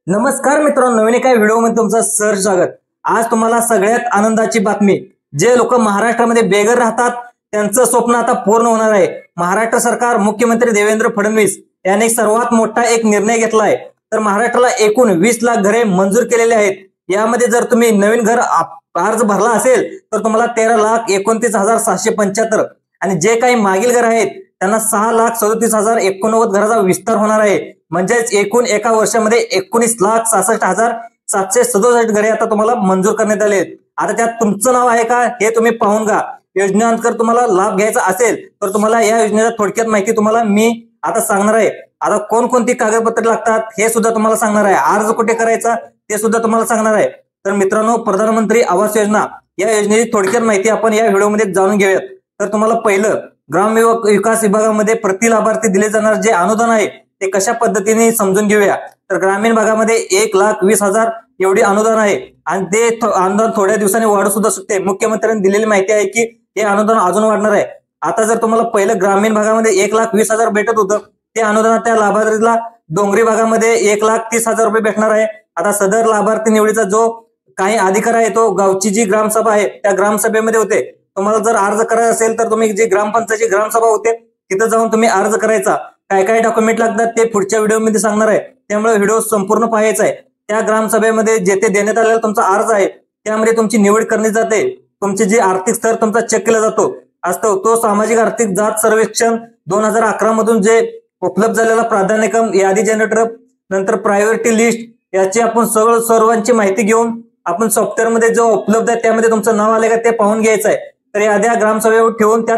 नमस्कार मित्रांनो, नवीन एका व्हिडिओमध्ये तुमचं सहर्ष स्वागत। आज तुम्हाला सगळ्यात आनंदाची बातमी, जे लोक महाराष्ट्रामध्ये बेघर राहतात त्यांचं स्वप्न आता पूर्ण होणार आहे। महाराष्ट्र सरकार, मुख्यमंत्री देवेंद्र फडणवीस यांनी सर्वात मोठा एक निर्णय घेतला आहे। तर महाराष्ट्राला एकूण 20 लाख घरे मंजूर केलेले आहेत। यामध्ये जर तुम्ही नवीन घर अर्ज भरला असेल तर तुम्हाला 13,29,775 आणि जे काही मागील घर आहेत त्यांना 6,37,089 घराचा विस्तार होणार आहे। म्हणजेच एकूण एका वर्षामध्ये 19,66,767 घरे आता तुम्हाला मंजूर करण्यात आले आहेत। आता त्यात तुमचं नाव आहे का हे तुम्ही पाहून घ्या। योजनेअंतर्गत तुम्हाला लाभ घ्यायचा असेल तर तुम्हाला या योजनेची थोडक्यात माहिती तुम्हाला मी आता सांगणार आहे। आता कोणकोणती कागदपत्रे लागतात हे सुद्धा तुम्हाला सांगणार आहे। अर्ज कुठे करायचा ते सुद्धा तुम्हाला सांगणार आहे। तर मित्रांनो, प्रधानमंत्री आवास योजना या योजनेची थोडक्यात माहिती आपण या व्हिडिओमध्ये जाणून घेऊयात। तर तुम्हाला पहिलं, ग्राम विकास विभागामध्ये प्रति लाभार्थी दिले जाणार जे अनुदान आहे ते कशा पद्धतीने समजून घेऊया। तर ग्रामीण भागामध्ये 1,20,000 एवढी अनुदान आहे आणि ते अनुदान थोड्या दिवसांनी वाढू सुद्धा शकते। मुख्यमंत्र्यांनी दिलेली माहिती आहे की हे अनुदान अजून वाढणार आहे। आता जर तुम्हाला पहिलं ग्रामीण भागामध्ये 1,20,000 भेटत होतं, ते अनुदान त्या लाभार्थीला डोंगरी भागामध्ये 1,30,000 रुपये भेटणार आहे। आता सदर लाभार्थी निवडीचा जो काही अधिकार आहे तो गावची जी ग्रामसभा आहे त्या ग्रामसभेमध्ये होते। तुम्हाला जर अर्ज करायचा असेल तर तुम्ही जी ग्रामपंचायतची ग्रामसभा होते तिथे जाऊन तुम्ही अर्ज करायचा। काय काय डॉक्युमेंट लागतात ते पुढच्या व्हिडिओमध्ये सांगणार आहे, त्यामुळे व्हिडिओ संपूर्ण पाहायचा आहे। त्या ग्रामसभेमध्ये जेथे देण्यात आलेला तुमचा अर्ज आहे त्यामध्ये तुमची निवड करण्यात जाते। तुमची जी आर्थिक स्तर तुमचा चेक केला असतो तो सामाजिक आर्थिक जात सर्वेक्षण 2011 मधून जे उपलब्ध झालेला प्राधान्यक्रम, यादी जनरेटर, नंतर प्रायोरिटी लिस्ट याची आपण सर्वांची माहिती घेऊन आपण सॉफ्टवेअर मध्ये जो उपलब्ध आहे त्यामध्ये तुमचं नाव आले का ते पाहून घ्यायचं आहे। तर याद्या ग्रामसभेवर ठेवून त्यात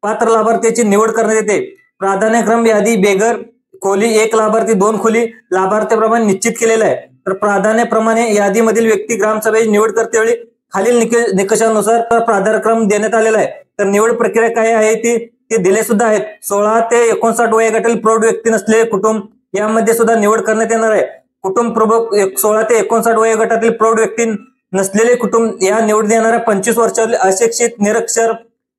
पात्र लाभार्थीची निवड करण्यात येते। प्राधान्यक्रम यादी बेघर खोली 1 लाभार्थी 2 खोली लाभार्थीप्रमाणे निश्चित केलेला आहे। तर प्राधान्यप्रमाणे यादीमधील व्यक्ती ग्रामसभेची निवड करते वेळी खालील निकषानुसार प्राधान्यक्रम देण्यात आलेला आहे। तर निवड प्रक्रिया काय आहे ते दिले सुद्धा आहेत। 16 ते 59 वयोगटातील प्रौढ व्यक्ती नसलेले कुटुंब यामध्ये सुद्धा निवड करण्यात येणार आहे। कुटुंब प्रमुख 16 ते 59 वयोगटातील प्रौढ व्यक्ती नसलेले कुटुंब या निवड देणाऱ्या 25 वर्षातील अशिक्षित, निरक्षर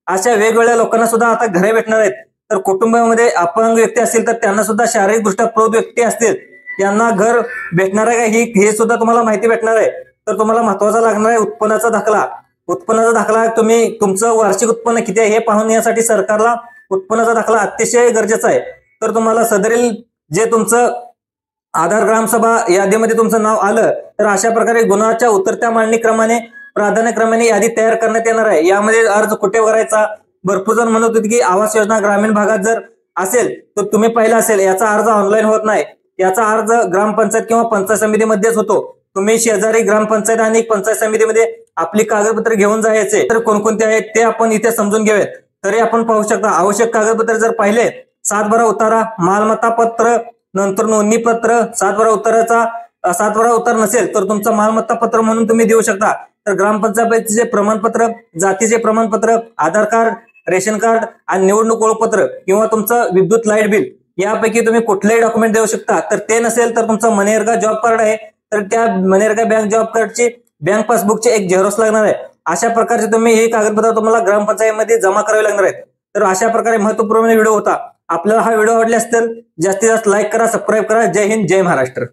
अशा वेगवेगळ्या लोकांना सुद्धा आता घरे भेटणार आहेत। तर कुटुंबामध्ये अपंग व्यक्ती असतील तर त्यांना सुद्धा, शारीरिक दृष्ट्या प्रौढ व्यक्ती असतील त्यांना घर भेटणार आहे का हे सुद्धा तुम्हाला माहिती भेटणार आहे। तर तुम्हाला महत्वाचा लागणार आहे उत्पन्नाचा दाखला। उत्पन्नाचा दाखला तुम्ही तुमचं वार्षिक उत्पन्न किती आहे हे पाहून यासाठी सरकारला उत्पन्नाचा दाखला अतिशय गरजेचा आहे। तर तुम्हाला सदरील जे तुमचं आधार ग्रामसभा यादीमध्ये तुमचं नाव आलं तर अशा प्रकारे गुन्ह्याच्या उतरत्या मांडणी क्रमाने प्राधान्यक्रमाने यादी तयार करण्यात येणार आहे। यामध्ये अर्ज कुठे भरायचा, भरपूर जण म्हणत होते की आवास योजना ग्रामीण भागात जर असेल तर तुम्ही पाहिलं असेल याचा अर्ज ऑनलाईन होत नाही। याचा अर्ज ग्रामपंचायत किंवा पंचायत समितीमध्येच होतो। तुम्ही शेजारी ग्रामपंचायत आणि पंचायत समितीमध्ये आपली कागदपत्रे घेऊन जायचे। तर कोणकोणते आहेत ते आपण इथे समजून घेऊयात। तरी आपण पाहू शकता आवश्यक कागदपत्रे जर पाहिले, 7 उतारा, मालमत्ता पत्र, नंतर नोंदणी पत्र, 7 उतार नसेल तर तुमचं मालमत्ता पत्र म्हणून तुम्ही देऊ शकता। तर ग्रामपंचायतीचे प्रमाणपत्र, जातीचे प्रमाणपत्र, आधार कार्ड, रेशन कार्ड आणि निवडणूक ओळखपत्र किंवा तुमचं विद्युत लाईट बिल यापैकी तुम्ही कुठलेही डॉक्युमेंट देऊ शकता। तर ते नसेल तर तुमचं मनरेगा जॉब कार्ड आहे तर त्या मनरेगा बँक जॉब कार्डची बँक पासबुकचे एक झेरॉक्स लागणार आहे। अशा प्रकारचे तुम्ही हे कागदपत्र तुम्हाला ग्रामपंचायतीमध्ये जमा करावे लागणार आहेत। तर अशा प्रकारे महत्वपूर्ण व्हिडिओ होता। आपल्याला हा व्हिडिओ आवडला असेल जास्तीत जास्त लाईक करा, सबस्क्राईब करा। जय हिंद, जय महाराष्ट्र।